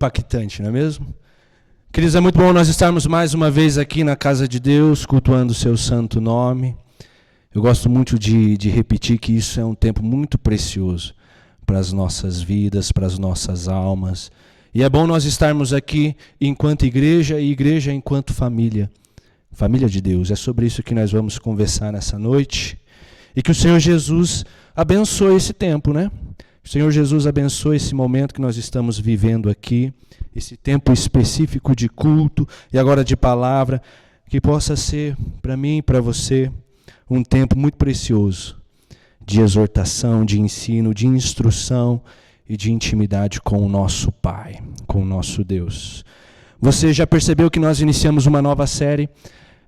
impactante, não é mesmo? Queridos, é muito bom nós estarmos mais uma vez aqui na casa de Deus, cultuando o seu santo nome. Eu gosto muito de repetir que isso é um tempo muito precioso para as nossas vidas, para as nossas almas. E é bom nós estarmos aqui enquanto igreja e igreja enquanto família. Família de Deus. É sobre isso que nós vamos conversar nessa noite. E que o Senhor Jesus abençoe esse tempo, né? O Senhor Jesus abençoe esse momento que nós estamos vivendo aqui, esse tempo específico de culto e agora de palavra, que possa ser para mim e para você um tempo muito precioso de exortação, de ensino, de instrução e de intimidade com o nosso Pai, com o nosso Deus. Você já percebeu que nós iniciamos uma nova série,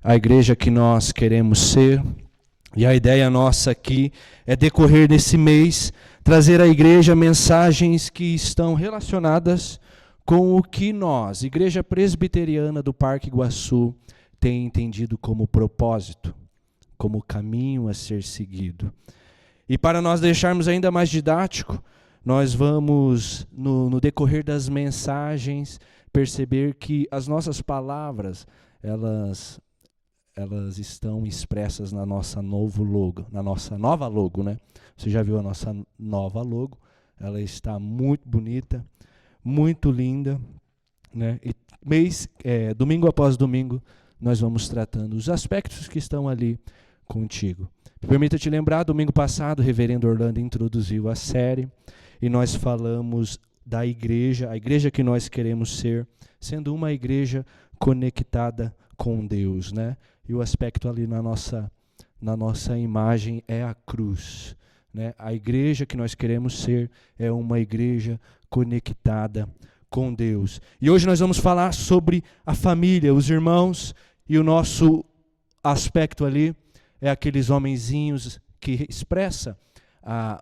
a igreja que nós queremos ser, e a ideia nossa aqui é decorrer nesse mês, trazer à igreja mensagens que estão relacionadas com o que nós, Igreja Presbiteriana do Parque Iguaçu, tem entendido como propósito, como caminho a ser seguido. E para nós deixarmos ainda mais didático, nós vamos, no decorrer das mensagens, perceber que as nossas palavras, elas estão expressas na nossa novo logo, na nossa nova logo, né? Você já viu a nossa nova logo? Ela está muito bonita, muito linda, né? E domingo após domingo, nós vamos tratando os aspectos que estão ali contigo. Permita te lembrar, domingo passado, o reverendo Orlando introduziu a série e nós falamos da igreja, a igreja que nós queremos ser, sendo uma igreja conectada com Deus, né? E o aspecto ali na nossa imagem é a cruz, né? A igreja que nós queremos ser é uma igreja conectada com Deus. E hoje nós vamos falar sobre a família, os irmãos, e o nosso aspecto ali é aqueles homenzinhos que expressa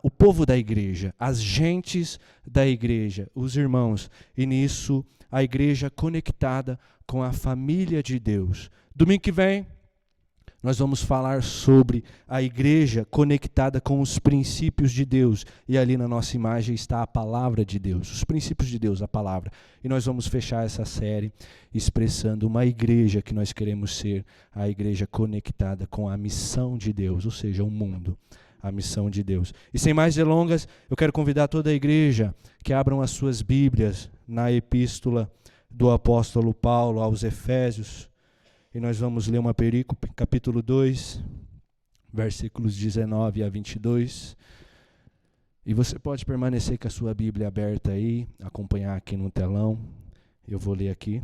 o povo da igreja, as gentes da igreja, os irmãos, e nisso a igreja conectada com a família de Deus. Domingo que vem, nós vamos falar sobre a igreja conectada com os princípios de Deus. E ali na nossa imagem está a palavra de Deus, os princípios de Deus, a palavra. E nós vamos fechar essa série expressando uma igreja que nós queremos ser, a igreja conectada com a missão de Deus, ou seja, o mundo, a missão de Deus. E sem mais delongas, eu quero convidar toda a igreja que abram as suas Bíblias na epístola do apóstolo Paulo aos Efésios. E nós vamos ler uma perícope, capítulo 2, versículos 19 a 22. E você pode permanecer com a sua Bíblia aberta aí, acompanhar aqui no telão. Eu vou ler aqui.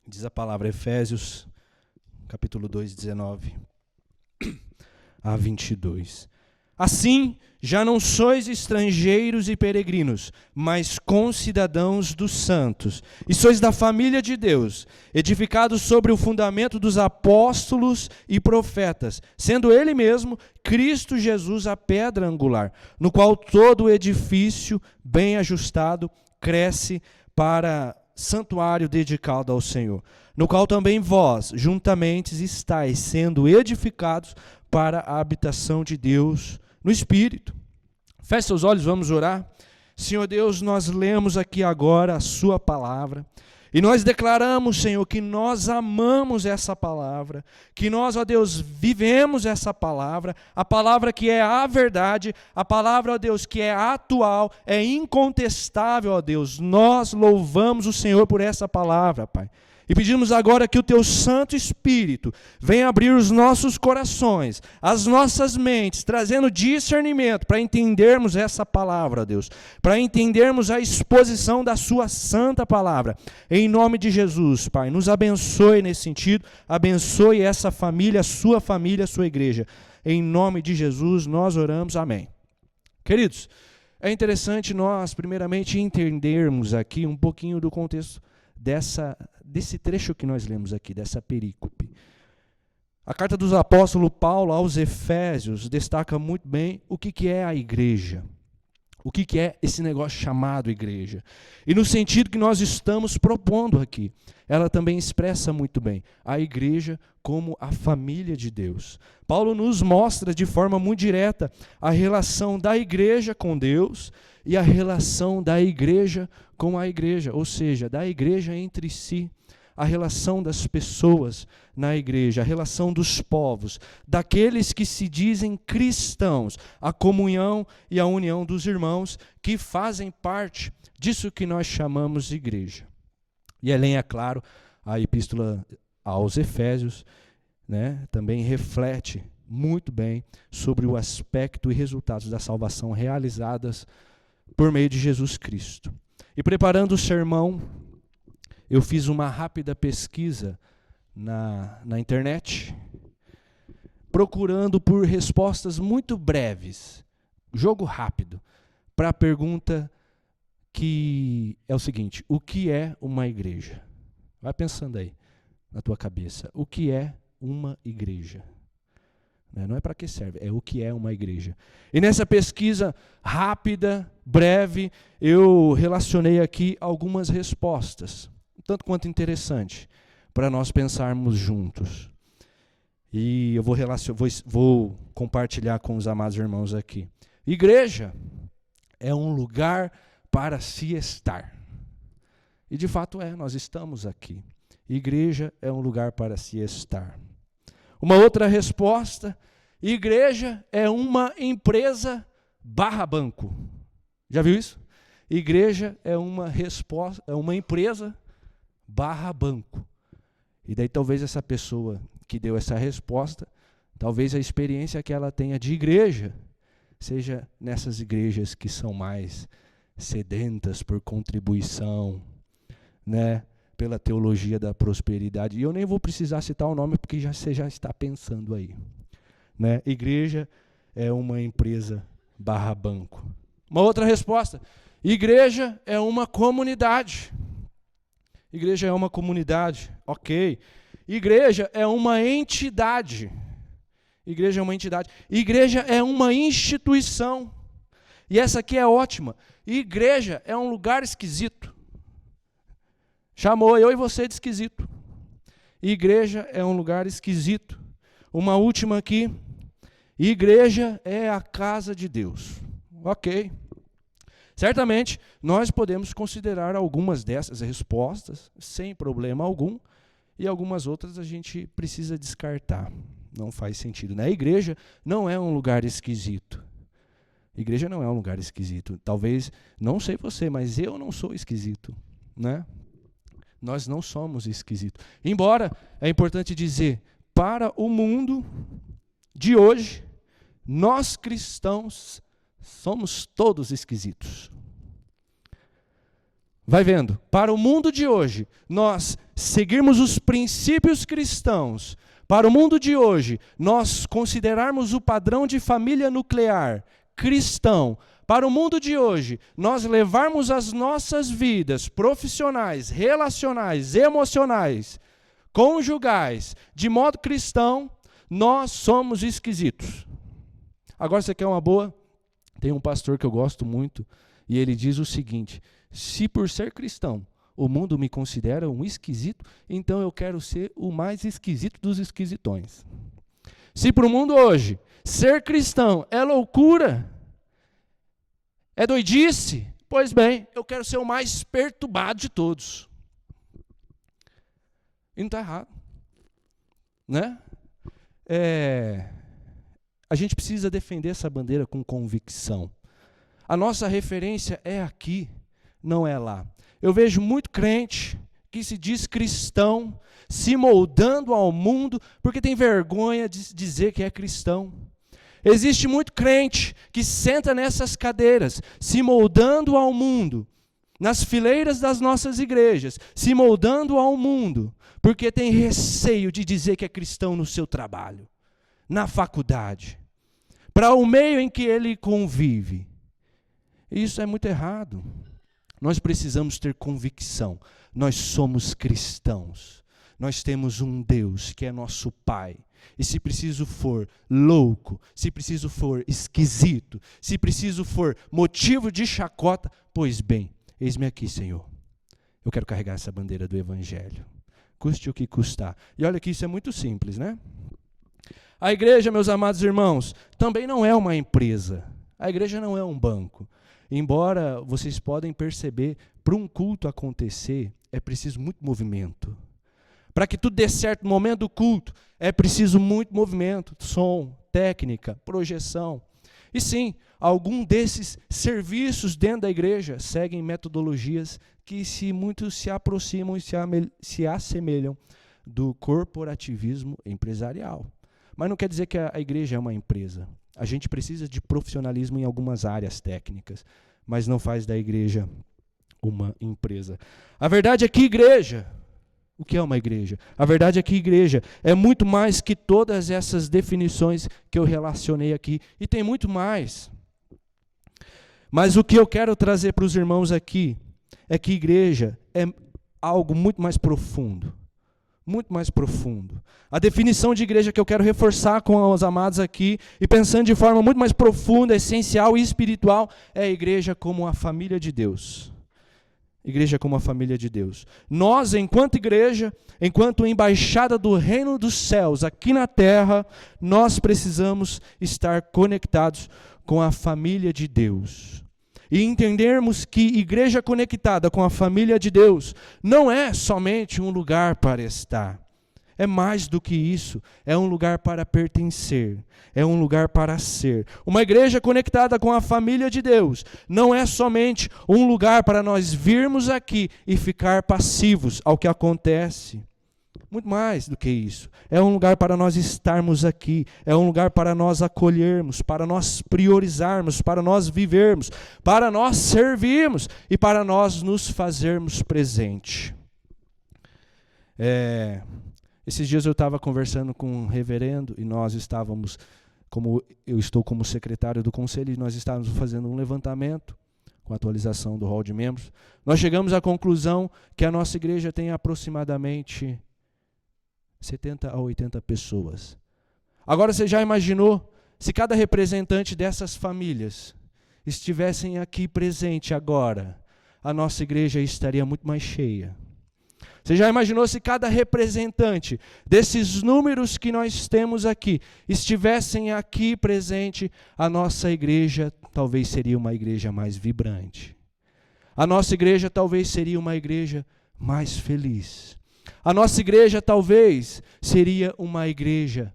Diz a palavra Efésios, capítulo 2, 19 a 22. Assim, já não sois estrangeiros e peregrinos, mas concidadãos dos santos, e sois da família de Deus, edificados sobre o fundamento dos apóstolos e profetas, sendo ele mesmo, Cristo Jesus, a pedra angular, no qual todo o edifício, bem ajustado, cresce para santuário dedicado ao Senhor, no qual também vós, juntamente, estáis sendo edificados para a habitação de Deus no Espírito. Feche seus olhos, vamos orar. Senhor Deus, nós lemos aqui agora a sua palavra e nós declaramos, Senhor, que nós amamos essa palavra, que nós, ó Deus, vivemos essa palavra, a palavra que é a verdade, a palavra, ó Deus, que é atual, é incontestável, ó Deus. Nós louvamos o Senhor por essa palavra, Pai. E pedimos agora que o Teu Santo Espírito venha abrir os nossos corações, as nossas mentes, trazendo discernimento para entendermos essa palavra, Deus, para entendermos a exposição da Sua santa palavra. Em nome de Jesus, Pai, nos abençoe nesse sentido, abençoe essa família, a sua igreja. Em nome de Jesus nós oramos, amém. Queridos, é interessante nós, primeiramente, entendermos aqui um pouquinho do contexto desse trecho que nós lemos aqui, dessa perícope. A carta dos apóstolos Paulo aos Efésios destaca muito bem o que é a igreja. O que é esse negócio chamado igreja? E no sentido que nós estamos propondo aqui, ela também expressa muito bem a igreja como a família de Deus. Paulo nos mostra de forma muito direta a relação da igreja com Deus e a relação da igreja com a igreja, ou seja, da igreja entre si, a relação das pessoas na igreja, a relação dos povos, daqueles que se dizem cristãos, a comunhão e a união dos irmãos que fazem parte disso que nós chamamos de igreja. E além, é claro, a epístola aos Efésios, né, também reflete muito bem sobre o aspecto e resultados da salvação realizadas por meio de Jesus Cristo. E preparando o sermão, eu fiz uma rápida pesquisa na internet, procurando por respostas muito breves, jogo rápido, para a pergunta que é o seguinte: o que é uma igreja? Vai pensando aí na tua cabeça, o que é uma igreja? Não é para que serve, é o que é uma igreja. E nessa pesquisa rápida, breve, eu relacionei aqui algumas respostas, tanto quanto interessante, para nós pensarmos juntos. E eu vou compartilhar com os amados irmãos aqui. Igreja é um lugar para se estar. E de fato nós estamos aqui. Igreja é um lugar para se estar. Uma outra resposta: igreja é uma empresa /banco. Já viu isso? Igreja é uma empresa /banco. E daí talvez essa pessoa que deu essa resposta, talvez a experiência que ela tenha de igreja seja nessas igrejas que são mais sedentas por contribuição, né, pela teologia da prosperidade. E eu nem vou precisar citar o nome porque você já está pensando aí, né? Igreja é uma empresa /banco. Uma outra resposta: igreja é uma comunidade. Igreja é uma comunidade, ok. Igreja é uma entidade. Igreja é uma entidade. Igreja é uma instituição. E essa aqui é ótima. Igreja é um lugar esquisito. Chamou eu e você de esquisito. Igreja é um lugar esquisito. Uma última aqui. Igreja é a casa de Deus. Ok. Certamente, nós podemos considerar algumas dessas respostas sem problema algum, e algumas outras a gente precisa descartar. Não faz sentido, né? A igreja não é um lugar esquisito. A igreja não é um lugar esquisito. Talvez, não sei você, mas eu não sou esquisito, né? Nós não somos esquisitos. Embora, é importante dizer, para o mundo de hoje, nós cristãos somos todos esquisitos. Vai vendo, para o mundo de hoje, nós seguirmos os princípios cristãos, para o mundo de hoje, nós considerarmos o padrão de família nuclear cristão, para o mundo de hoje, nós levarmos as nossas vidas profissionais, relacionais, emocionais, conjugais, de modo cristão, nós somos esquisitos. Agora você quer uma boa? Tem um pastor que eu gosto muito, e ele diz o seguinte: se por ser cristão o mundo me considera um esquisito, então eu quero ser o mais esquisito dos esquisitões. Se para o mundo hoje ser cristão é loucura, é doidice, pois bem, eu quero ser o mais perturbado de todos. E não está errado, né? A gente precisa defender essa bandeira com convicção. A nossa referência é aqui, não é lá. Eu vejo muito crente que se diz cristão, se moldando ao mundo, porque tem vergonha de dizer que é cristão. Existe muito crente que senta nessas cadeiras, se moldando ao mundo, nas fileiras das nossas igrejas, se moldando ao mundo, porque tem receio de dizer que é cristão no seu trabalho, na faculdade, para o meio em que ele convive. Isso é muito errado. Nós precisamos ter convicção. Nós somos cristãos. Nós temos um Deus que é nosso Pai. E se preciso for louco, se preciso for esquisito, se preciso for motivo de chacota, pois bem, eis-me aqui, Senhor. Eu quero carregar essa bandeira do Evangelho. Custe o que custar. E olha que isso é muito simples, né? A igreja, meus amados irmãos, também não é uma empresa. A igreja não é um banco. Embora vocês podem perceber, para um culto acontecer, é preciso muito movimento. Para que tudo dê certo no momento do culto, é preciso muito movimento, som, técnica, projeção. E sim, algum desses serviços dentro da igreja seguem metodologias que muito se aproximam e se assemelham do corporativismo empresarial. Mas não quer dizer que a igreja é uma empresa. A gente precisa de profissionalismo em algumas áreas técnicas, mas não faz da igreja uma empresa. A verdade é que igreja... O que é uma igreja? A verdade é que igreja é muito mais que todas essas definições que eu relacionei aqui. E tem muito mais. Mas o que eu quero trazer para os irmãos aqui é que igreja é algo muito mais profundo. Muito mais profundo. A definição de igreja que eu quero reforçar com os amados aqui, e pensando de forma muito mais profunda, essencial e espiritual, é a igreja como a família de Deus. Igreja como a família de Deus. Nós, enquanto igreja, enquanto embaixada do reino dos céus aqui na terra, nós precisamos estar conectados com a família de Deus. E entendermos que igreja conectada com a família de Deus não é somente um lugar para estar. É mais do que isso, é um lugar para pertencer, é um lugar para ser. Uma igreja conectada com a família de Deus não é somente um lugar para nós virmos aqui e ficar passivos ao que acontece. Muito mais do que isso. É um lugar para nós estarmos aqui, é um lugar para nós acolhermos, para nós priorizarmos, para nós vivermos, para nós servirmos e para nós nos fazermos presente. Esses dias eu estava conversando com um reverendo e nós estávamos, como eu estou como secretário do conselho, e nós estávamos fazendo um levantamento com a atualização do hall de membros. Nós chegamos à conclusão que a nossa igreja tem aproximadamente 70 a 80 pessoas. Agora você já imaginou se cada representante dessas famílias estivessem aqui presente agora, a nossa igreja estaria muito mais cheia. Você já imaginou se cada representante desses números que nós temos aqui estivessem aqui presente, a nossa igreja talvez seria uma igreja mais vibrante. A nossa igreja talvez seria uma igreja mais feliz. A nossa igreja talvez seria uma igreja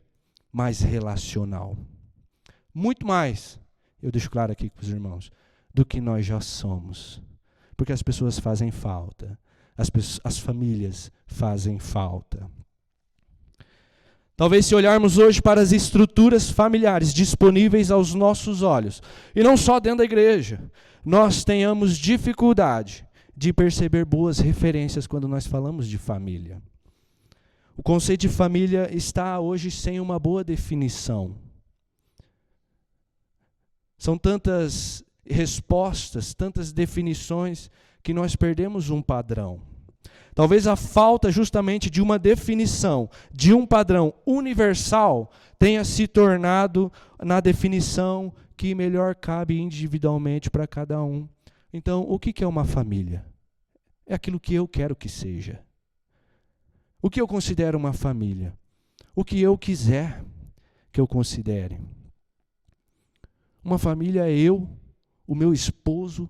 mais relacional. Muito mais, eu deixo claro aqui para os irmãos, do que nós já somos. Porque as pessoas fazem falta. As famílias fazem falta. Talvez se olharmos hoje para as estruturas familiares disponíveis aos nossos olhos, e não só dentro da igreja, nós tenhamos dificuldade de perceber boas referências quando nós falamos de família. O conceito de família está hoje sem uma boa definição. São tantas respostas, tantas definições, que nós perdemos um padrão. Talvez a falta justamente de uma definição, de um padrão universal, tenha se tornado na definição que melhor cabe individualmente para cada um. Então, o que é uma família? É aquilo que eu quero que seja. O que eu considero uma família? O que eu quiser que eu considere. Uma família é eu, o meu esposo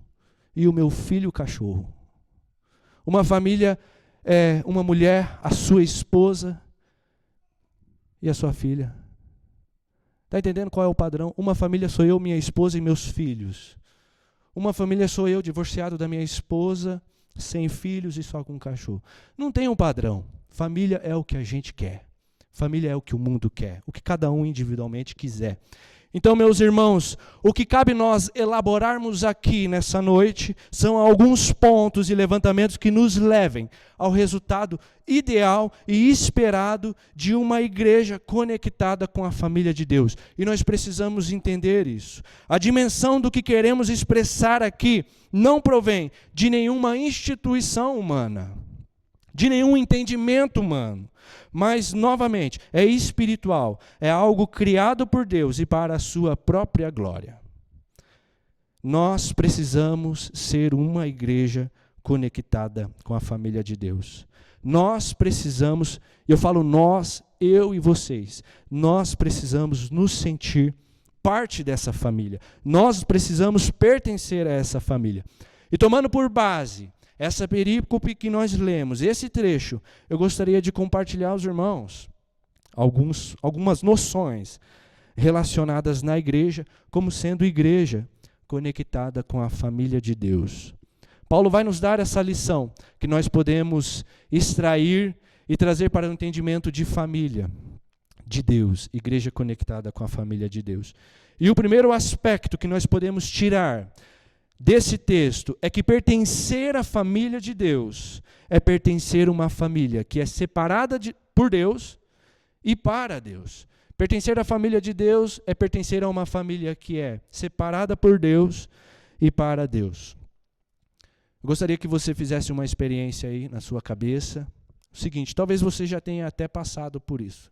e o meu filho cachorro. Uma família é uma mulher, a sua esposa e a sua filha. Está entendendo qual é o padrão? Uma família sou eu, minha esposa e meus filhos. Uma família sou eu, divorciado da minha esposa, sem filhos e só com um cachorro. Não tem um padrão. Família é o que a gente quer. Família é o que o mundo quer, o que cada um individualmente quiser. Então, meus irmãos, o que cabe nós elaborarmos aqui nessa noite são alguns pontos e levantamentos que nos levem ao resultado ideal e esperado de uma igreja conectada com a família de Deus. E nós precisamos entender isso. A dimensão do que queremos expressar aqui não provém de nenhuma instituição humana. de nenhum entendimento humano, mas, novamente, é espiritual, é algo criado por Deus e para a sua própria glória. Nós precisamos ser uma igreja conectada com a família de Deus. Nós precisamos, eu falo nós, eu e vocês, nós precisamos nos sentir parte dessa família. Nós precisamos pertencer a essa família. E tomando por base essa perícope que nós lemos, esse trecho, eu gostaria de compartilhar aos irmãos algumas noções relacionadas na igreja, como sendo igreja conectada com a família de Deus. Paulo vai nos dar essa lição que nós podemos extrair e trazer para o entendimento de família de Deus, igreja conectada com a família de Deus. E o primeiro aspecto que nós podemos tirar desse texto é que pertencer à família de Deus é pertencer a uma família que é separada por Deus e para Deus. Pertencer à família de Deus é pertencer a uma família que é separada por Deus e para Deus. Eu gostaria que você fizesse uma experiência aí na sua cabeça. O seguinte, talvez você já tenha até passado por isso.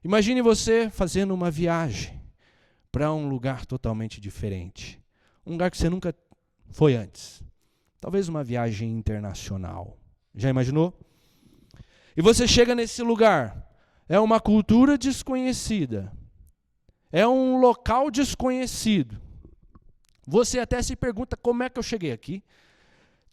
Imagine você fazendo uma viagem para um lugar totalmente diferente. Um lugar que você nunca foi antes. Talvez uma viagem internacional. Já imaginou? E você chega nesse lugar. É uma cultura desconhecida. É um local desconhecido. Você até se pergunta como é que eu cheguei aqui.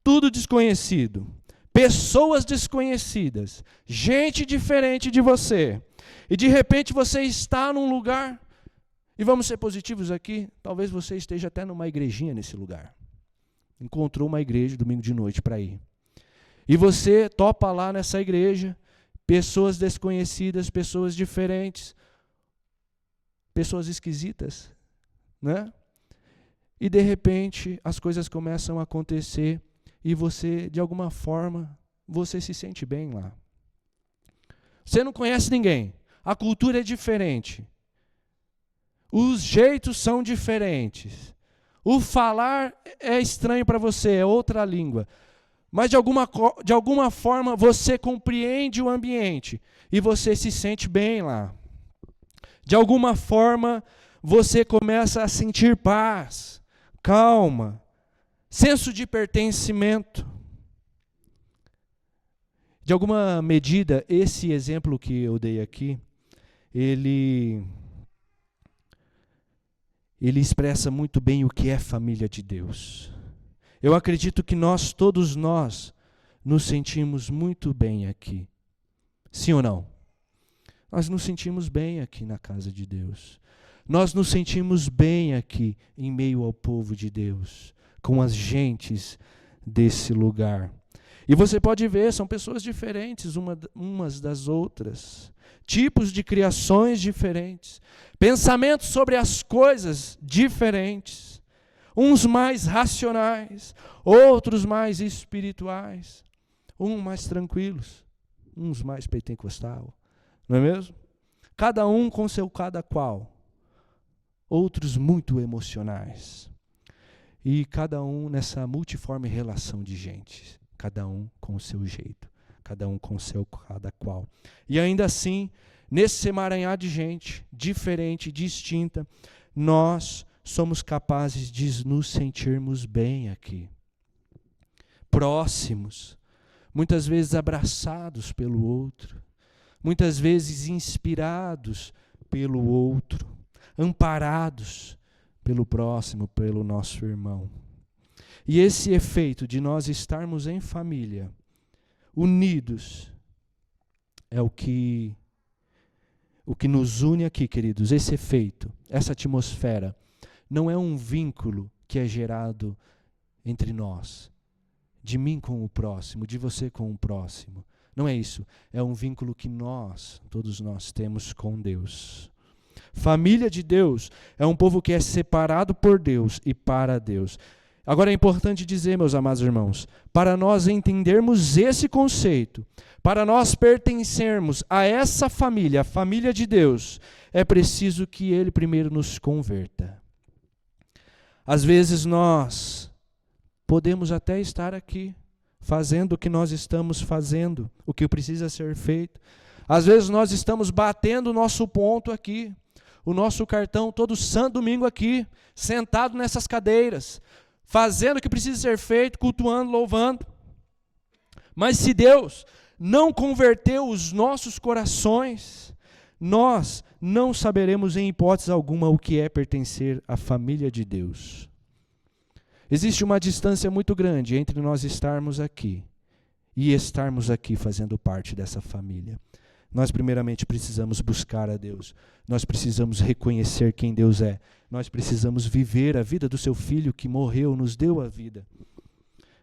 Tudo desconhecido. Pessoas desconhecidas. Gente diferente de você. E de repente você está num lugar, e vamos ser positivos aqui, talvez você esteja até numa igrejinha nesse lugar. Encontrou uma igreja domingo de noite para ir. E você topa lá nessa igreja, pessoas desconhecidas, pessoas diferentes, pessoas esquisitas, né? E de repente as coisas começam a acontecer e você, de alguma forma, você se sente bem lá. Você não conhece ninguém, a cultura é diferente, os jeitos são diferentes, o falar é estranho para você, é outra língua. Mas de alguma forma você compreende o ambiente e você se sente bem lá. De alguma forma você começa a sentir paz, calma, senso de pertencimento. De alguma medida, esse exemplo que eu dei aqui, ele expressa muito bem o que é família de Deus. Eu acredito que todos nós, nos sentimos muito bem aqui. Sim ou não? Nós nos sentimos bem aqui na casa de Deus. Nós nos sentimos bem aqui em meio ao povo de Deus, com as gentes desse lugar. E você pode ver, são pessoas diferentes umas das outras, tipos de criações diferentes, pensamentos sobre as coisas diferentes. Uns mais racionais, outros mais espirituais, uns mais tranquilos, uns mais pentecostal, não é mesmo? Cada um com seu cada qual, outros muito emocionais, e cada um nessa multiforme relação de gente, cada um com o seu jeito, cada um com o seu cada qual. E ainda assim, nesse emaranhado de gente, diferente, distinta, nós somos capazes de nos sentirmos bem aqui, próximos, muitas vezes abraçados pelo outro, muitas vezes inspirados pelo outro, amparados pelo próximo, pelo nosso irmão. E esse efeito de nós estarmos em família, unidos, é o que nos une aqui, queridos, esse efeito, essa atmosfera. Não é um vínculo que é gerado entre nós, de mim com o próximo, de você com o próximo. Não é isso. É um vínculo que todos nós temos com Deus. Família de Deus é um povo que é separado por Deus e para Deus. Agora é importante dizer, meus amados irmãos, para nós entendermos esse conceito, para nós pertencermos a essa família, a família de Deus, é preciso que Ele primeiro nos converta. Às vezes nós podemos até estar aqui, fazendo o que nós estamos fazendo, o que precisa ser feito. Às vezes nós estamos batendo o nosso ponto aqui, o nosso cartão todo santo domingo aqui, sentado nessas cadeiras, fazendo o que precisa ser feito, cultuando, louvando. Mas se Deus não converteu os nossos corações, nós não saberemos em hipótese alguma o que é pertencer à família de Deus. Existe uma distância muito grande entre nós estarmos aqui e estarmos aqui fazendo parte dessa família. Nós primeiramente precisamos buscar a Deus. Nós precisamos reconhecer quem Deus é. Nós precisamos viver a vida do seu Filho que morreu, nos deu a vida.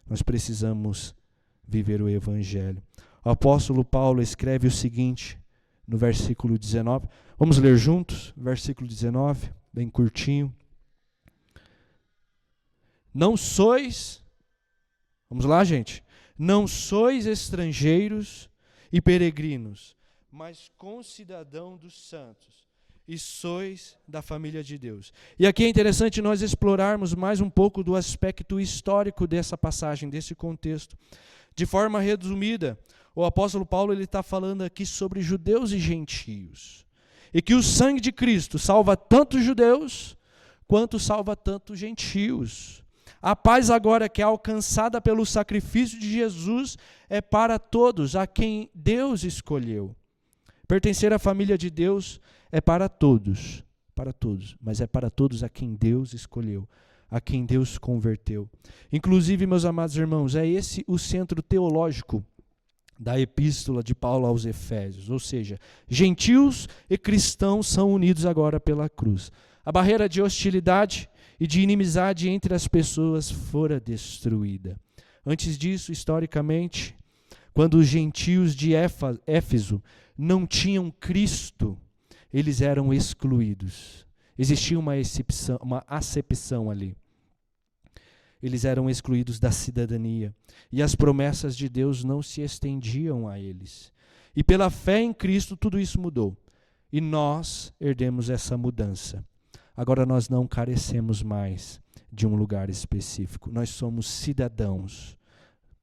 Nós precisamos viver o Evangelho. O apóstolo Paulo escreve o seguinte no versículo 19. Vamos ler juntos? Versículo 19, bem curtinho. Não sois, vamos lá, gente, não sois estrangeiros e peregrinos, mas concidadão dos santos, e sois da família de Deus. E aqui é interessante nós explorarmos mais um pouco do aspecto histórico dessa passagem, desse contexto. De forma resumida, o apóstolo Paulo está falando aqui sobre judeus e gentios, e que o sangue de Cristo salva tanto judeus, quanto salva tanto gentios. A paz agora que é alcançada pelo sacrifício de Jesus é para todos, a quem Deus escolheu. Pertencer à família de Deus é para todos, mas é para todos a quem Deus escolheu, a quem Deus converteu. Inclusive, meus amados irmãos, é esse o centro teológico da epístola de Paulo aos Efésios, ou seja, gentios e cristãos são unidos agora pela cruz. A barreira de hostilidade e de inimizade entre as pessoas fora destruída. Antes disso, historicamente, quando os gentios de Éfeso não tinham Cristo, eles eram excluídos. Existia uma acepção ali. Eles eram excluídos da cidadania. E as promessas de Deus não se estendiam a eles. E pela fé em Cristo, tudo isso mudou. E nós herdemos essa mudança. Agora nós não carecemos mais de um lugar específico. Nós somos cidadãos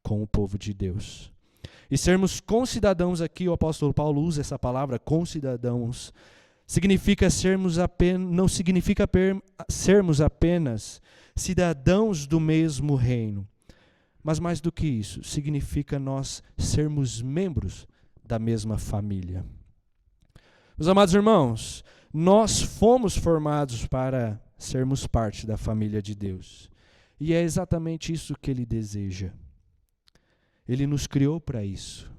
com o povo de Deus. E sermos concidadãos aqui, o apóstolo Paulo usa essa palavra, concidadãos, significa não significa sermos apenas cidadãos do mesmo reino. Mas mais do que isso, significa nós sermos membros da mesma família. Meus amados irmãos, nós fomos formados para sermos parte da família de Deus. E é exatamente isso que Ele deseja. Ele nos criou para isso.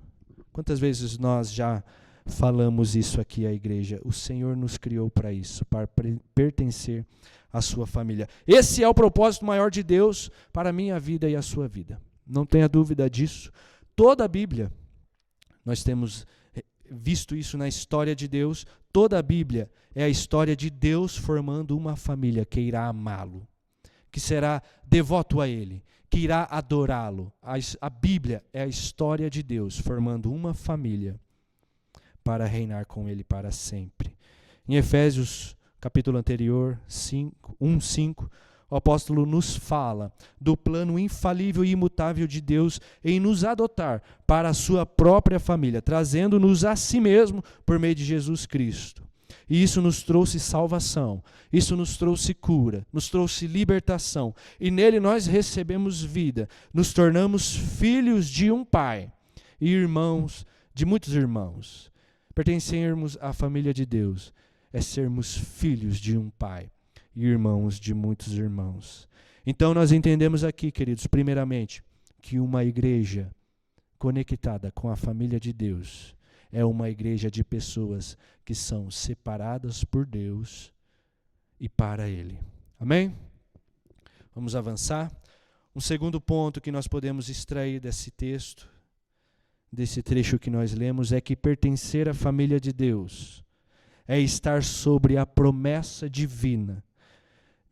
Quantas vezes nós já falamos isso aqui à igreja? O Senhor nos criou para isso, para pertencer à sua família. Esse é o propósito maior de Deus para a minha vida e a sua vida. Não tenha dúvida disso. Toda a Bíblia, nós temos visto isso na história de Deus, toda a Bíblia é a história de Deus formando uma família que irá amá-lo, que será devoto a Ele, que irá adorá-lo. A Bíblia é a história de Deus formando uma família para reinar com Ele para sempre. Em Efésios, capítulo anterior, 1:5, o apóstolo nos fala do plano infalível e imutável de Deus em nos adotar para a sua própria família, trazendo-nos a si mesmo por meio de Jesus Cristo. E isso nos trouxe salvação, isso nos trouxe cura, nos trouxe libertação. E nele nós recebemos vida, nos tornamos filhos de um Pai e irmãos de muitos irmãos. Pertencermos à família de Deus é sermos filhos de um Pai e irmãos de muitos irmãos. Então nós entendemos aqui, queridos, primeiramente, que uma igreja conectada com a família de Deus é uma igreja de pessoas que são separadas por Deus e para Ele. Amém? Vamos avançar. Um segundo ponto que nós podemos extrair desse texto, desse trecho que nós lemos, é que pertencer à família de Deus é estar sobre a promessa divina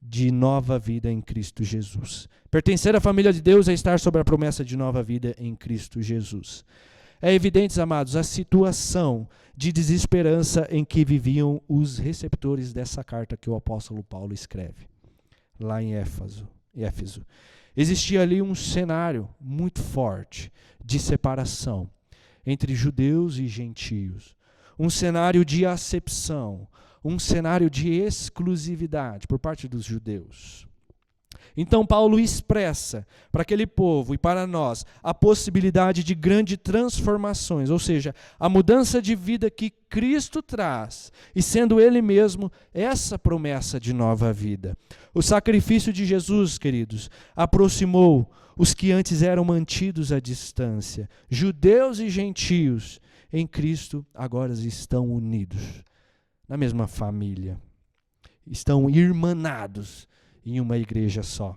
de nova vida em Cristo Jesus. Pertencer à família de Deus é estar sobre a promessa de nova vida em Cristo Jesus. É evidente, amados, a situação de desesperança em que viviam os receptores dessa carta que o apóstolo Paulo escreve, lá em Éfeso. Existia ali um cenário muito forte de separação entre judeus e gentios. Um cenário de acepção, um cenário de exclusividade por parte dos judeus. Então Paulo expressa para aquele povo e para nós a possibilidade de grandes transformações, ou seja, a mudança de vida que Cristo traz, e sendo Ele mesmo essa promessa de nova vida. O sacrifício de Jesus, queridos, aproximou os que antes eram mantidos à distância. Judeus e gentios em Cristo agora estão unidos na mesma família, estão irmanados em uma igreja só.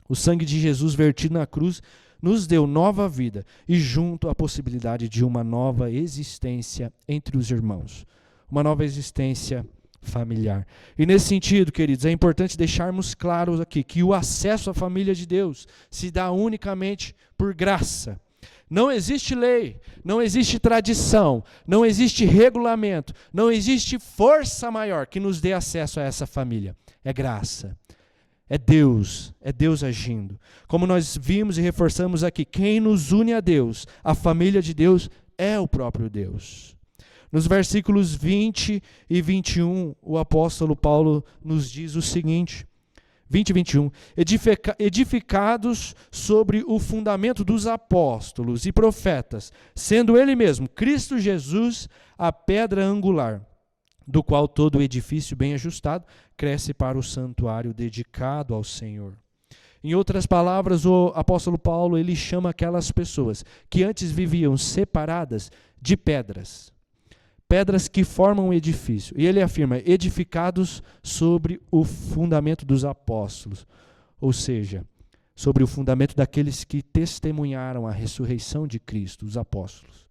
O sangue de Jesus vertido na cruz nos deu nova vida e junto a possibilidade de uma nova existência entre os irmãos, uma nova existência familiar. E nesse sentido, queridos, é importante deixarmos claros aqui que o acesso à família de Deus se dá unicamente por graça. Não existe lei, não existe tradição, não existe regulamento, não existe força maior que nos dê acesso a essa família. É graça. É Deus agindo. Como nós vimos e reforçamos aqui, quem nos une a Deus, a família de Deus, é o próprio Deus. Nos versículos 20 e 21, o apóstolo Paulo nos diz o seguinte, 20 e 21, edificados sobre o fundamento dos apóstolos e profetas, sendo ele mesmo, Cristo Jesus, a pedra angular, do qual todo o edifício bem ajustado cresce para o santuário dedicado ao Senhor. Em outras palavras, o apóstolo Paulo ele chama aquelas pessoas que antes viviam separadas de pedras. Pedras que formam um edifício. E ele afirma, edificados sobre o fundamento dos apóstolos. Ou seja, sobre o fundamento daqueles que testemunharam a ressurreição de Cristo, os apóstolos.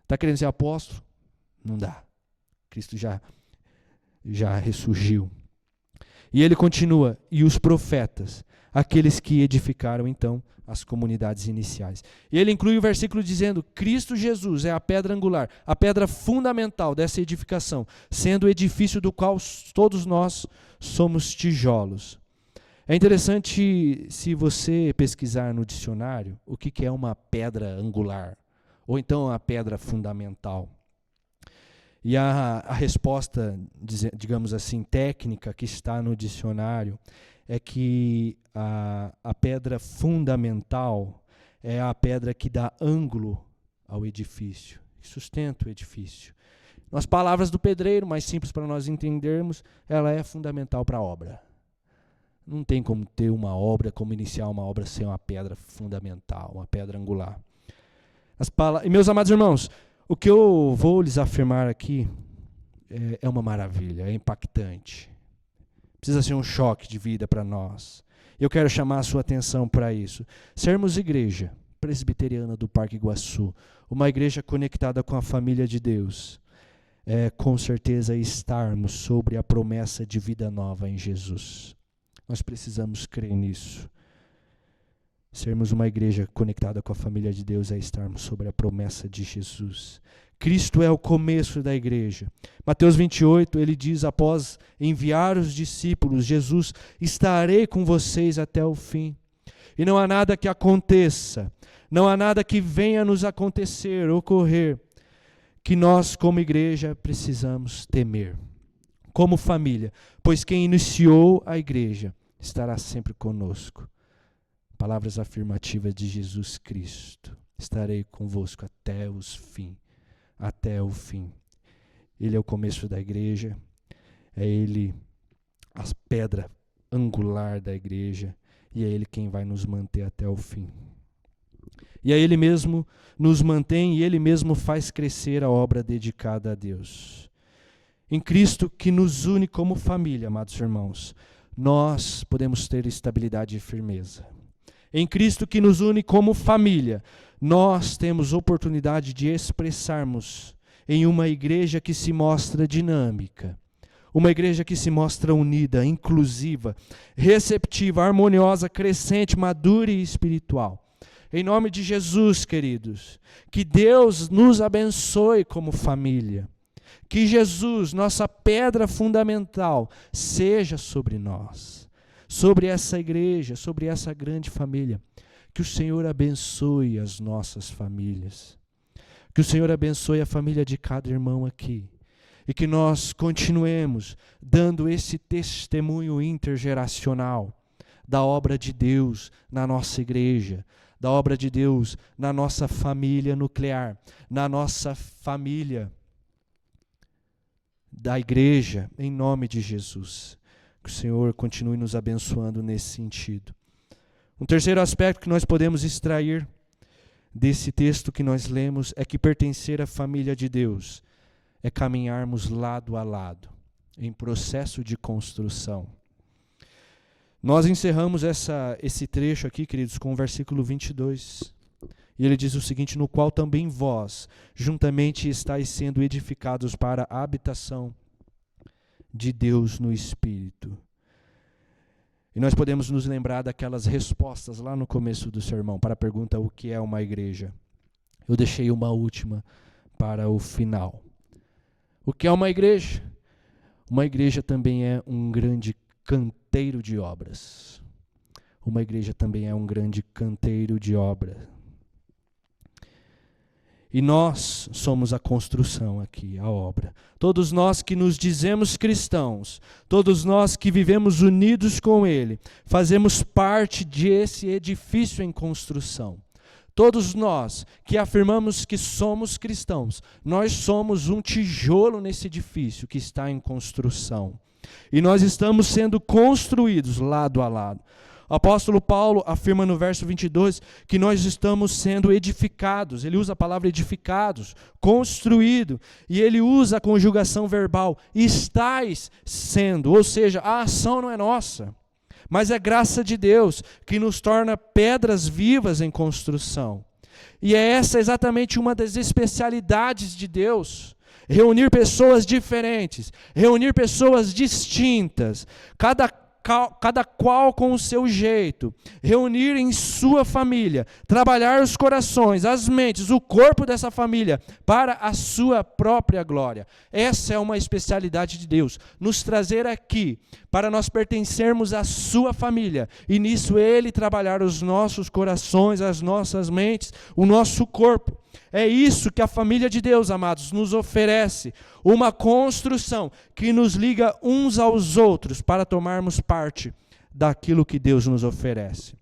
Está querendo ser apóstolo? Não dá. Cristo já ressurgiu. E ele continua, e os profetas, aqueles que edificaram então as comunidades iniciais. E ele inclui o versículo dizendo, Cristo Jesus é a pedra angular, a pedra fundamental dessa edificação, sendo o edifício do qual todos nós somos tijolos. É interessante se você pesquisar no dicionário o que é uma pedra angular, ou então a pedra fundamental. E a resposta, digamos assim, técnica que está no dicionário é que a pedra fundamental é a pedra que dá ângulo ao edifício, que sustenta o edifício. Nas palavras do pedreiro, mais simples para nós entendermos, ela é fundamental para a obra. Não tem como ter uma obra, como iniciar uma obra sem uma pedra fundamental, uma pedra angular. E meus amados irmãos, o que eu vou lhes afirmar aqui é uma maravilha, é impactante. Precisa ser um choque de vida para nós. Eu quero chamar a sua atenção para isso. Sermos igreja presbiteriana do Parque Iguaçu, uma igreja conectada com a família de Deus, é com certeza estarmos sobre a promessa de vida nova em Jesus. Nós precisamos crer nisso. Sermos uma igreja conectada com a família de Deus é estarmos sobre a promessa de Jesus. Cristo é o começo da igreja. Mateus 28, ele diz, após enviar os discípulos, Jesus, estarei com vocês até o fim. E não há nada que aconteça, não há nada que venha nos acontecer, ocorrer, que nós como igreja precisamos temer. Como família, pois quem iniciou a igreja estará sempre conosco. Palavras afirmativas de Jesus Cristo. Estarei convosco até o fim. Até o fim. Ele é o começo da igreja. É Ele a pedra angular da igreja. E é Ele quem vai nos manter até o fim. E é Ele mesmo nos mantém e Ele mesmo faz crescer a obra dedicada a Deus. Em Cristo que nos une como família, amados irmãos, nós podemos ter estabilidade e firmeza. Em Cristo que nos une como família, nós temos oportunidade de expressarmos em uma igreja que se mostra dinâmica, uma igreja que se mostra unida, inclusiva, receptiva, harmoniosa, crescente, madura e espiritual. Em nome de Jesus, queridos, que Deus nos abençoe como família. Que Jesus, nossa pedra fundamental, seja sobre nós. sobre essa igreja, sobre essa grande família. Que o Senhor abençoe as nossas famílias. Que o Senhor abençoe a família de cada irmão aqui. E que nós continuemos dando esse testemunho intergeracional da obra de Deus na nossa igreja, da obra de Deus na nossa família nuclear, na nossa família da igreja, em nome de Jesus. Que o Senhor continue nos abençoando nesse sentido. Um terceiro aspecto que nós podemos extrair desse texto que nós lemos é que pertencer à família de Deus é caminharmos lado a lado, em processo de construção. Nós encerramos esse trecho aqui, queridos, com o versículo 22. E ele diz o seguinte: no qual também vós, juntamente estáis sendo edificados para a habitação de Deus no Espírito. E nós podemos nos lembrar daquelas respostas lá no começo do sermão, para a pergunta: o que é uma igreja? Eu deixei uma última para o final. O que é uma igreja? Uma igreja também é um grande canteiro de obras. Uma igreja também é um grande canteiro de obras. E nós somos a construção aqui, a obra. Todos nós que nos dizemos cristãos, todos nós que vivemos unidos com Ele, fazemos parte desse edifício em construção. Todos nós que afirmamos que somos cristãos, nós somos um tijolo nesse edifício que está em construção. E nós estamos sendo construídos lado a lado. O apóstolo Paulo afirma no verso 22 que nós estamos sendo edificados. Ele usa a palavra edificados, construído, e ele usa a conjugação verbal, estáis sendo, ou seja, a ação não é nossa, mas é graça de Deus que nos torna pedras vivas em construção. E é essa exatamente uma das especialidades de Deus. Reunir pessoas diferentes, reunir pessoas distintas, cada qual com o seu jeito, reunir em sua família, trabalhar os corações, as mentes, o corpo dessa família para a sua própria glória. Essa é uma especialidade de Deus, nos trazer aqui para nós pertencermos à sua família e nisso Ele trabalhar os nossos corações, as nossas mentes, o nosso corpo. É isso que a família de Deus, amados, nos oferece, uma construção que nos liga uns aos outros para tomarmos parte daquilo que Deus nos oferece.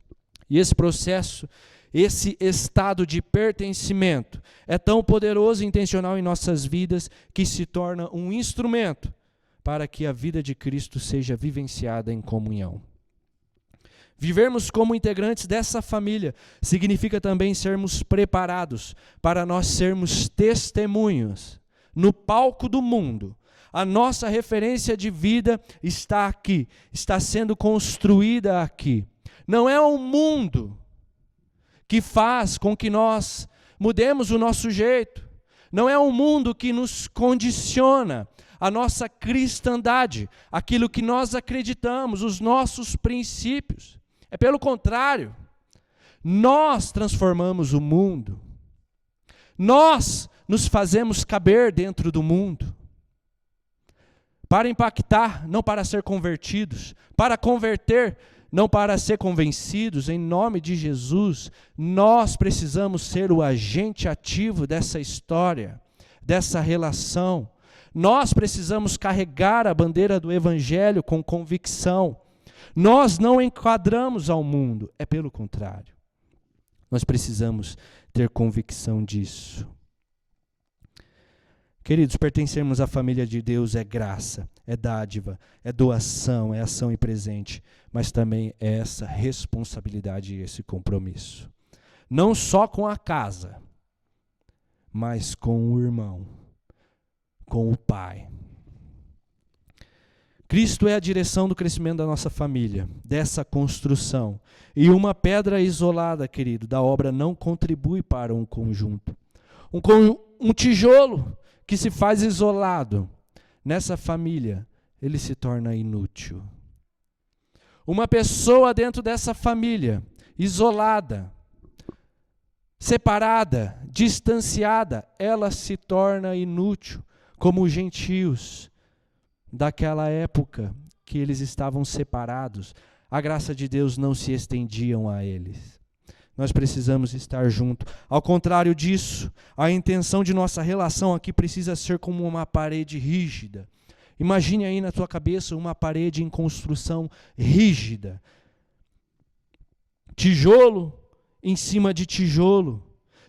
E esse processo, esse estado de pertencimento é tão poderoso e intencional em nossas vidas que se torna um instrumento para que a vida de Cristo seja vivenciada em comunhão. Vivermos como integrantes dessa família significa também sermos preparados para nós sermos testemunhos no palco do mundo. A nossa referência de vida está aqui, está sendo construída aqui. Não é o mundo que faz com que nós mudemos o nosso jeito. Não é o mundo que nos condiciona a nossa cristandade, aquilo que nós acreditamos, os nossos princípios. É pelo contrário, nós transformamos o mundo, nós nos fazemos caber dentro do mundo, para impactar, não para ser convertidos, para converter, não para ser convencidos. Em nome de Jesus, nós precisamos ser o agente ativo dessa história, dessa relação. Nós precisamos carregar a bandeira do Evangelho com convicção. Nós não enquadramos ao mundo, é pelo contrário. Nós precisamos ter convicção disso. Queridos, pertencermos à família de Deus é graça, é dádiva, é doação, é ação e presente, mas também é essa responsabilidade e esse compromisso. Não só com a casa, mas com o irmão, com o pai. Cristo é a direção do crescimento da nossa família, dessa construção. E uma pedra isolada, querido, da obra não contribui para um conjunto. Um tijolo que se faz isolado nessa família, ele se torna inútil. Uma pessoa dentro dessa família, isolada, separada, distanciada, ela se torna inútil, como os gentios daquela época que eles estavam separados. a graça de Deus não se estendiam a eles. Nós precisamos estar junto. Ao contrário disso, a intenção de nossa relação aqui precisa ser como uma parede rígida. Imagine aí na tua cabeça uma parede em construção rígida. Tijolo em cima de tijolo.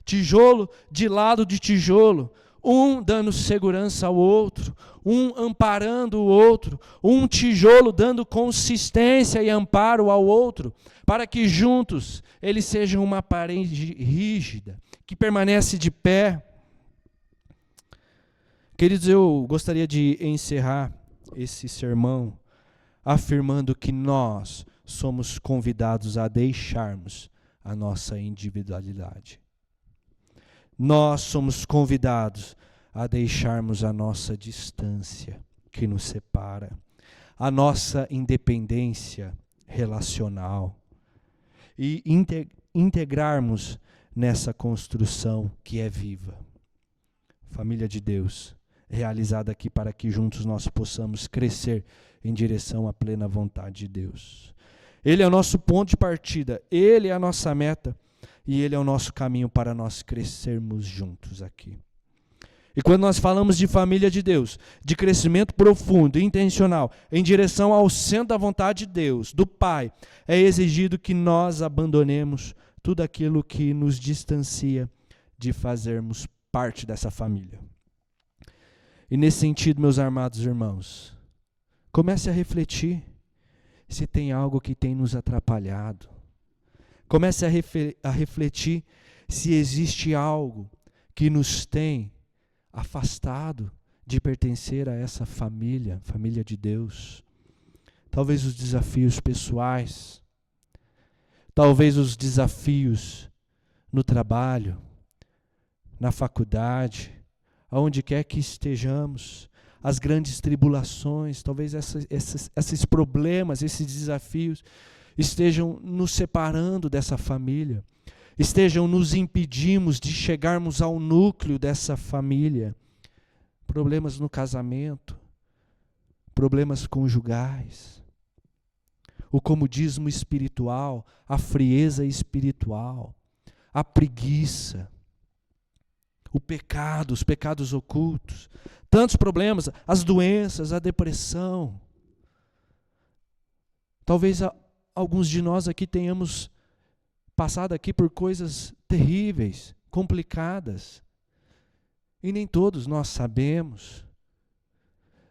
Tijolo de lado de tijolo. Um dando segurança ao outro, um amparando o outro, um tijolo dando consistência e amparo ao outro, para que juntos eles sejam uma parede rígida, que permanece de pé. Queridos, eu gostaria de encerrar esse sermão afirmando que nós somos convidados a deixarmos a nossa individualidade. Nós somos convidados a deixarmos a nossa distância que nos separa, a nossa independência relacional e integrarmos nessa construção que é viva. Família de Deus, realizada aqui para que juntos nós possamos crescer em direção à plena vontade de Deus. Ele é o nosso ponto de partida, Ele é a nossa meta. E Ele é o nosso caminho para nós crescermos juntos aqui. E quando nós falamos de família de Deus, de crescimento profundo e intencional, em direção ao centro da vontade de Deus, do Pai, é exigido que nós abandonemos tudo aquilo que nos distancia de fazermos parte dessa família. E nesse sentido, meus amados irmãos, comece a refletir se tem algo que tem nos atrapalhado. Comece a refletir se existe algo que nos tem afastado de pertencer a essa família, família de Deus. Talvez os desafios pessoais, talvez os desafios no trabalho, na faculdade, aonde quer que estejamos, as grandes tribulações, talvez esses problemas, esses desafios, estejam nos separando dessa família, estejam nos impedindo de chegarmos ao núcleo dessa família. Problemas no casamento, problemas conjugais, o comodismo espiritual, a frieza espiritual, a preguiça, o pecado, os pecados ocultos, tantos problemas, as doenças, a depressão. Talvez alguns de nós aqui tenhamos passado aqui por coisas terríveis, complicadas, e nem todos nós sabemos.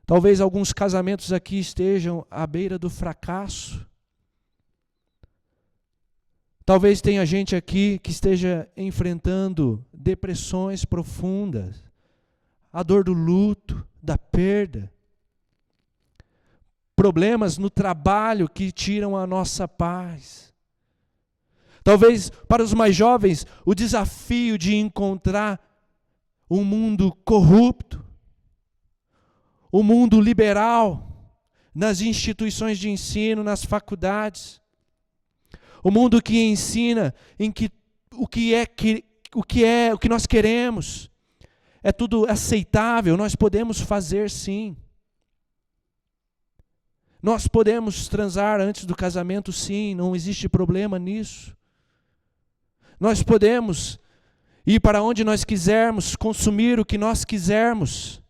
Talvez alguns casamentos aqui estejam à beira do fracasso. Talvez tenha gente aqui que esteja enfrentando depressões profundas, a dor do luto, da perda. Problemas no trabalho que tiram a nossa paz. Talvez para os mais jovens o desafio de encontrar um mundo corrupto, um mundo liberal nas instituições de ensino, nas faculdades. O mundo que ensina em que o que nós queremos é tudo aceitável, nós podemos fazer sim. Nós podemos transar antes do casamento, sim, não existe problema nisso. Nós podemos ir para onde nós quisermos, consumir o que nós quisermos,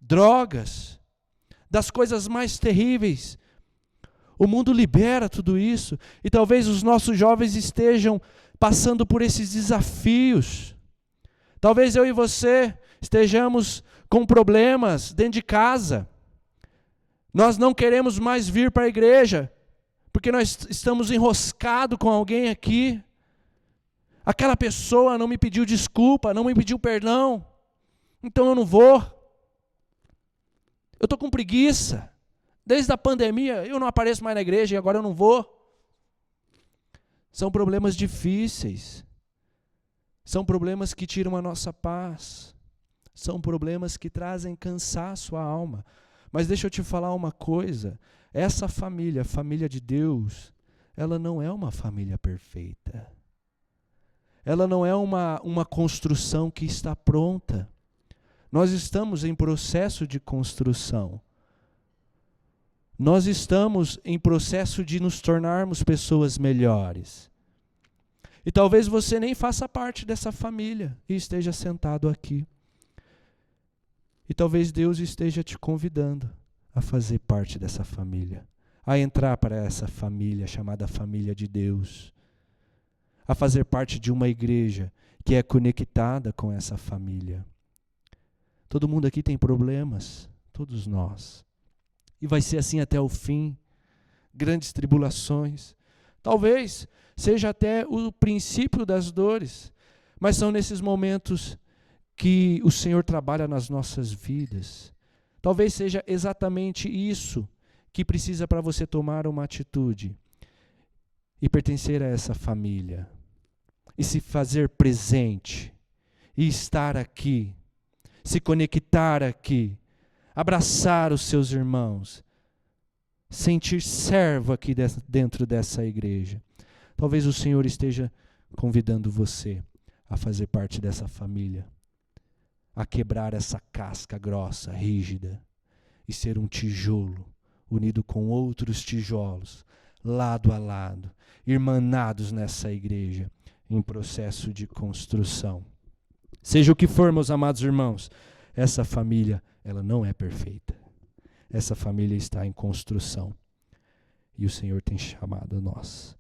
drogas, das coisas mais terríveis. O mundo libera tudo isso, e talvez os nossos jovens estejam passando por esses desafios. Talvez eu e você estejamos com problemas dentro de casa. Nós não queremos mais vir para a igreja, porque nós estamos enroscados com alguém aqui. Aquela pessoa não me pediu desculpa, não me pediu perdão, então eu não vou. Eu estou com preguiça. Desde a pandemia eu não apareço mais na igreja e agora eu não vou. São problemas difíceis. São problemas que tiram a nossa paz. São problemas que trazem cansaço à alma. Mas deixa eu te falar uma coisa. Essa família, a família de Deus, ela não é uma família perfeita. Ela não é uma construção que está pronta. Nós estamos em processo de construção. Nós estamos em processo de nos tornarmos pessoas melhores. E talvez você nem faça parte dessa família e esteja sentado aqui. E talvez Deus esteja te convidando a fazer parte dessa família, a entrar para essa família chamada família de Deus, a fazer parte de uma igreja que é conectada com essa família. Todo mundo aqui tem problemas, todos nós. E vai ser assim até o fim, grandes tribulações. Talvez seja até o princípio das dores, mas são nesses momentos que o Senhor trabalha nas nossas vidas. Talvez seja exatamente isso que precisa para você tomar uma atitude e pertencer a essa família, e se fazer presente, e estar aqui, se conectar aqui, abraçar os seus irmãos, sentir servo aqui dentro dessa igreja. Talvez o Senhor esteja convidando você a fazer parte dessa família, a quebrar essa casca grossa, rígida, e ser um tijolo unido com outros tijolos, lado a lado, irmanados nessa igreja, em processo de construção. Seja o que for, meus amados irmãos, essa família, ela não é perfeita. Essa família está em construção. E o Senhor tem chamado a nós.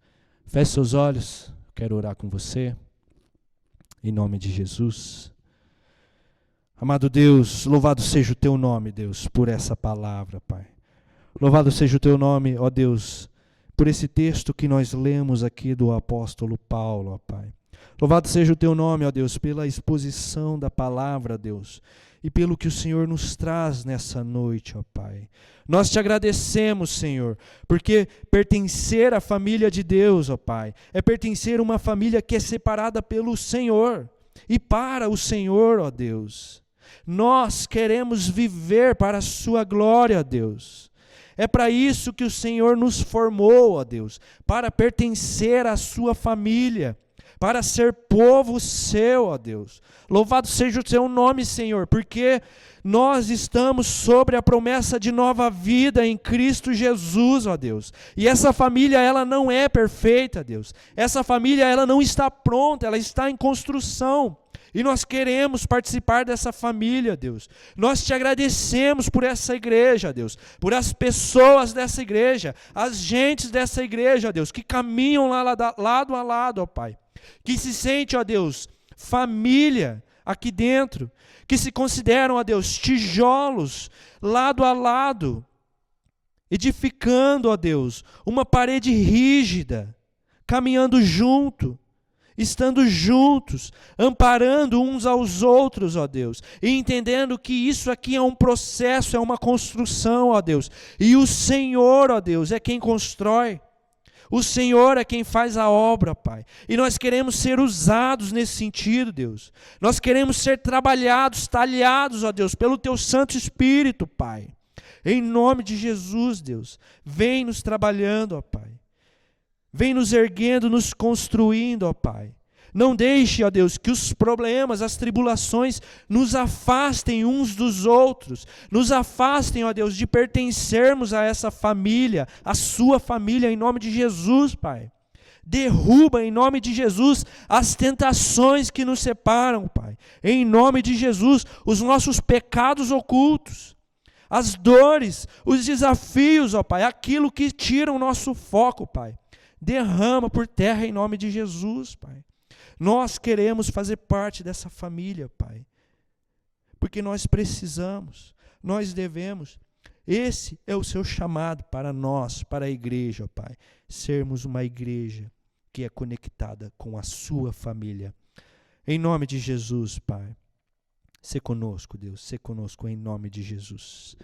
Feche seus olhos, quero orar com você, em nome de Jesus. Amado Deus, louvado seja o teu nome, Deus, por essa palavra, Pai. Louvado seja o teu nome, ó Deus, por esse texto que nós lemos aqui do apóstolo Paulo, ó Pai. Louvado seja o teu nome, ó Deus, pela exposição da palavra, Deus, e pelo que o Senhor nos traz nessa noite, ó Pai. Nós te agradecemos, Senhor, porque pertencer à família de Deus, ó Pai, é pertencer a uma família que é separada pelo Senhor e para o Senhor, ó Deus. Nós queremos viver para a sua glória, ó Deus. É para isso que o Senhor nos formou, ó Deus, para pertencer à sua família, para ser povo seu, ó Deus. Louvado seja o seu nome, Senhor, porque nós estamos sobre a promessa de nova vida em Cristo Jesus, ó Deus. E essa família, ela não é perfeita, Deus. Essa família, ela não está pronta, ela está em construção. E nós queremos participar dessa família, Deus. Nós te agradecemos por essa igreja, Deus. Por as pessoas dessa igreja, as gentes dessa igreja, Deus, que caminham lá lado a lado, ó Pai. Que se sente, ó Deus, família aqui dentro. Que se consideram, ó Deus, tijolos lado a lado. Edificando, ó Deus, uma parede rígida. Caminhando junto. Estando juntos, amparando uns aos outros, ó Deus, e entendendo que isso aqui é um processo, é uma construção, ó Deus, e o Senhor, ó Deus, é quem constrói, o Senhor é quem faz a obra, Pai, e nós queremos ser usados nesse sentido, Deus, nós queremos ser trabalhados, talhados, ó Deus, pelo Teu Santo Espírito, Pai, em nome de Jesus, Deus, vem nos trabalhando, ó Pai. Vem nos erguendo, nos construindo, ó Pai. Não deixe, ó Deus, que os problemas, as tribulações nos afastem uns dos outros. Nos afastem, ó Deus, de pertencermos a essa família, a sua família, em nome de Jesus, Pai. Derruba, em nome de Jesus, as tentações que nos separam, Pai. Em nome de Jesus, os nossos pecados ocultos. As dores, os desafios, ó Pai. Aquilo que tira o nosso foco, Pai. Derrama por terra em nome de Jesus, Pai. Nós queremos fazer parte dessa família, Pai. Porque nós precisamos, nós devemos. Esse é o seu chamado para nós, para a igreja, Pai. Sermos uma igreja que é conectada com a sua família. Em nome de Jesus, Pai. Sê conosco, Deus. Sê conosco em nome de Jesus.